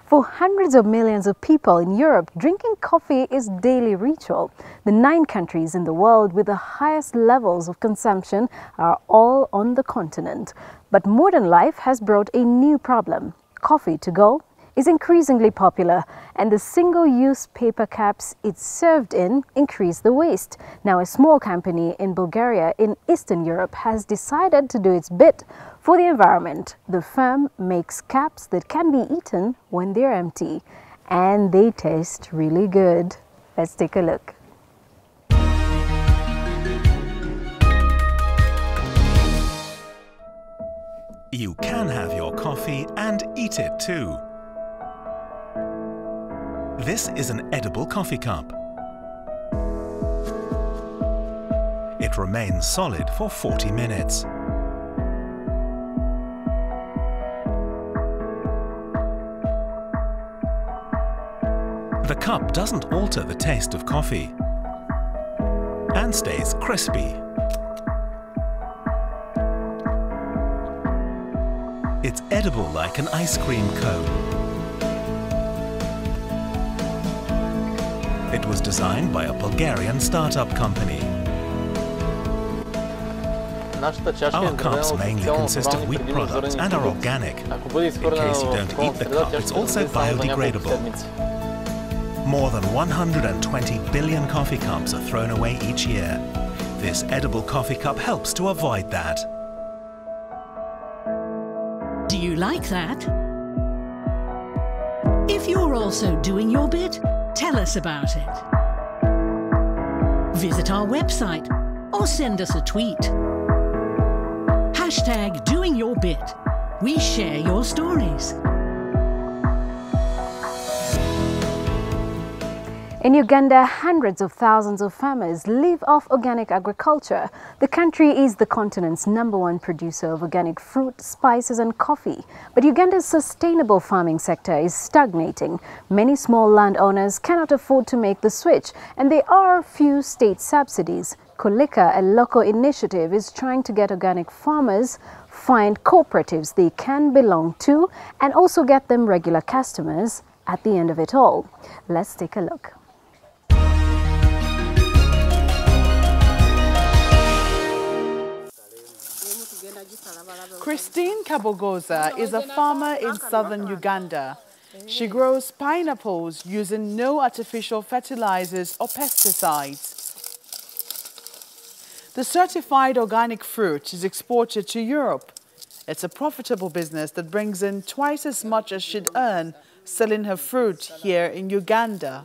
For hundreds of millions of people in Europe, drinking coffee is daily ritual. The 9 countries in the world with the highest levels of consumption are all on the continent. But modern life has brought a new problem. Coffee to go is increasingly popular, and the single-use paper cups it's served in increase the waste. Now, a small company in Bulgaria in Eastern Europe has decided to do its bit for the environment. The firm makes cups that can be eaten when they're empty, and they taste really good. Let's take a look. You can have your coffee and eat it too. This is an edible coffee cup. It remains solid for 40 minutes. The cup doesn't alter the taste of coffee and stays crispy. It's edible like an ice cream cone. It was designed by a Bulgarian startup company. Our cups mainly consist of wheat products and are organic. In case you don't eat the cup, it's also biodegradable. More than 120 billion coffee cups are thrown away each year. This edible coffee cup helps to avoid that. Do you like that? If you're also doing your bit, tell us about it. Visit our website or send us a tweet. #DoingYourBit. We share your stories. In Uganda, hundreds of thousands of farmers live off organic agriculture. The country is the continent's #1 producer of organic fruit, spices and coffee. But Uganda's sustainable farming sector is stagnating. Many small landowners cannot afford to make the switch, and there are few state subsidies. Koleka, a local initiative, is trying to get organic farmers find cooperatives they can belong to and also get them regular customers at the end of it all. Let's take a look. Christine Kabogoza is a farmer in southern Uganda. She grows pineapples using no artificial fertilizers or pesticides. The certified organic fruit is exported to Europe. It's a profitable business that brings in twice as much as she'd earn selling her fruit here in Uganda.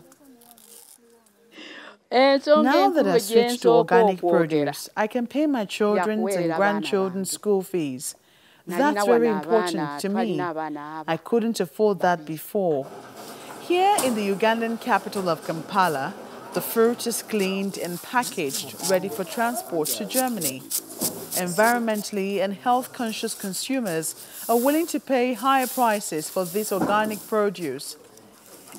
Now that I switched to organic produce, I can pay my children's and grandchildren's school fees. That's very important to me. I couldn't afford that before. Here in the Ugandan capital of Kampala, the fruit is cleaned and packaged, ready for transport to Germany. Environmentally and health-conscious consumers are willing to pay higher prices for this organic produce.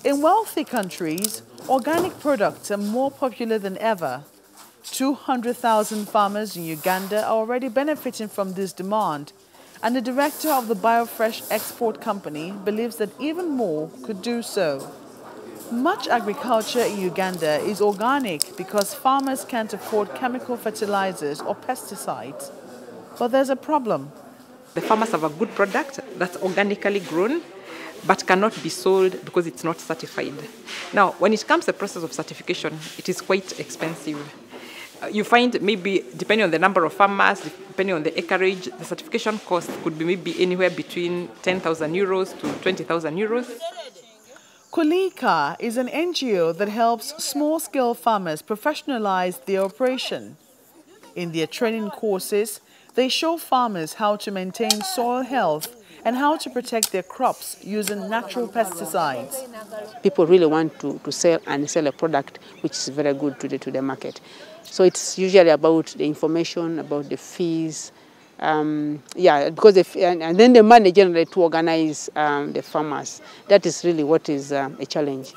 In wealthy countries, organic products are more popular than ever. 200,000 farmers in Uganda are already benefiting from this demand, and the director of the BioFresh export company believes that even more could do so. Much agriculture in Uganda is organic because farmers can't afford chemical fertilizers or pesticides. But there's a problem. The farmers have a good product that's organically grown, but cannot be sold because it's not certified. Now, when it comes to the process of certification, it is quite expensive. You find maybe, depending on the number of farmers, depending on the acreage, the certification cost could be maybe anywhere between 10,000 euros to 20,000 euros. Koleka is an NGO that helps small-scale farmers professionalize their operation. In their training courses, they show farmers how to maintain soil health and how to protect their crops using natural pesticides. People really want to sell a product which is very good to the market. So it's usually about the information, about the fees, because and then the money generally to organize the farmers. That is really what is a challenge.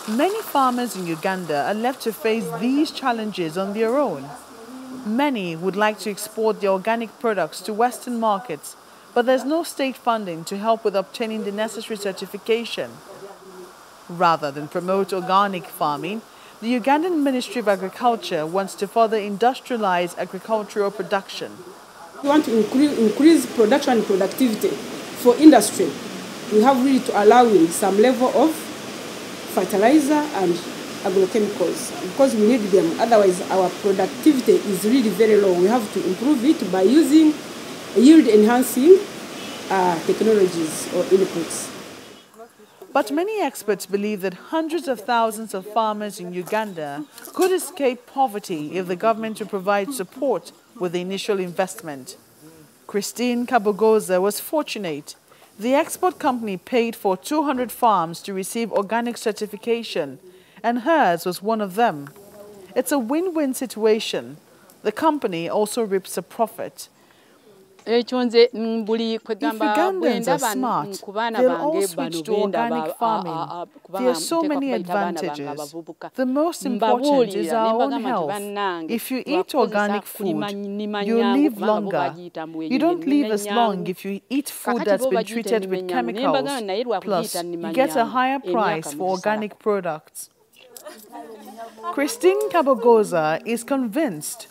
Many farmers in Uganda are left to face these challenges on their own. Many would like to export their organic products to Western markets, but there's no state funding to help with obtaining the necessary certification. Rather than promote organic farming, the Ugandan Ministry of Agriculture wants to further industrialize agricultural production. We want to increase production and productivity for industry. We have really to allow in some level of fertilizer and agrochemicals because we need them. Otherwise, our productivity is really very low. We have to improve it by using yield-enhancing technologies or inputs. But many experts believe that hundreds of thousands of farmers in Uganda could escape poverty if the government would provide support with the initial investment. Christine Kabogoza was fortunate. The export company paid for 200 farms to receive organic certification, and hers was one of them. It's a win-win situation. The company also reaps a profit. If Ugandans are smart, they'll all switch to organic farming. There are so many advantages. The most important is our own health. If you eat organic food, you live longer. You don't live as long if you eat food that's been treated with chemicals. Plus, you get a higher price for organic products. Christine Kabogoza is convinced.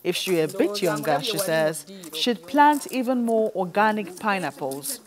If she were a bit younger, she says, she'd plant even more organic pineapples.